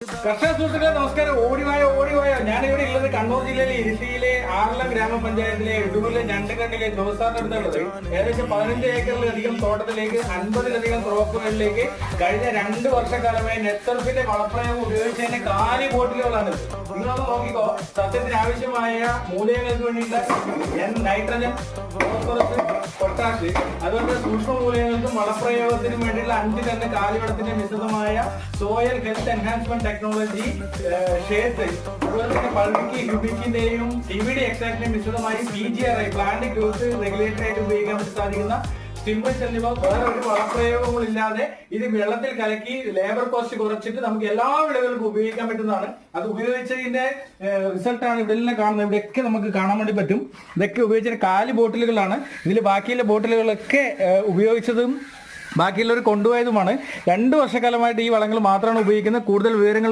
കർഷക സുഹൃത്തുക്കളെ നമസ്കാരം. ഓടിവായോ. ഞാനിവിടെ ഉള്ളത് കണ്ണൂർ ജില്ലയിലെ ഇരിട്ടിയിലെ ആറളം ഗ്രാമപഞ്ചായത്തിലെ ഇടുവിലെ ഞണ്ടുകണ്ണിലെ ജോസാറിനടുത്തുള്ളത്. ഏകദേശം 15 ഏക്കറിലധികം തോട്ടത്തിലേക്ക് 50ലധികം ക്രോപ്പുകളിലേക്ക് കഴിഞ്ഞ 2 വർഷക്കാലമായി നെറ്റ്സർഫിന്റെ വളപ്രയോഗം ഉപയോഗിച്ചതിന്റെ കാലി ബോട്ടിലുകളാണ്. നിങ്ങളൊന്ന് നോക്കിക്കോ. സസ്യത്തിന് ആവശ്യമായ മൂലകങ്ങൾക്ക് വേണ്ടിയിട്ട് നൈട്രജൻ, ഫോസ്ഫറസ്, പൊട്ടാഷ്, അതുപോലെ സൂക്ഷ്മ മൂലകങ്ങൾക്കും വളപ്രയോഗത്തിനും വേണ്ടിയുള്ള 5 ടൺ കാലിവളത്തിന്റെ മിശ്രിതമായ സോയിൽ ഹെൽത്ത് എൻഹാൻസ്മെന്റ് ടെക്നോളജി ഷേഡ്, അതുപോലെ തന്നെ പൾവിക്ക് ഹ്യൂമിക്കിന്റെയും CBD എക്സ്ട്രാക്ടിന്റെയും മിശ്രിതമായി PGRI പ്ലാന്റ് ഗ്രോത്ത് റെഗുലേറ്ററി ആയിട്ട് ഉപയോഗിക്കാൻ വേണ്ടി സാധിക്കുന്ന സ്റ്റിമുലസ് എന്നിവ വേറെ ഒരു വളപ്രയോഗങ്ങളില്ലാതെ ഇത് വെള്ളത്തിൽ കലക്കി ലേബർ കോസ്റ്റ് കുറച്ചിട്ട് നമുക്ക് എല്ലാ വിളകൾക്കും ഉപയോഗിക്കാൻ പറ്റുന്നതാണ്. അത് ഉപയോഗിച്ചതിന്റെ റിസൾട്ടാണ് ഇവിടെ കാണുന്നത്. ഇവിടെയൊക്കെ നമുക്ക് കാണാൻ വേണ്ടി പറ്റും. ഇതൊക്കെ ഉപയോഗിച്ച കാലി ബോട്ടിലുകളാണ്. ഇതിൽ ബാക്കിയുള്ള ബോട്ടിലുകളൊക്കെ ഉപയോഗിച്ചതും ബാക്കിയുള്ളവർ കൊണ്ടുപോയതുമാണ്. 2 വർഷക്കാലമായിട്ട് ഈ വളങ്ങൾ മാത്രമാണ് ഉപയോഗിക്കുന്നത്. കൂടുതൽ വിവരങ്ങൾ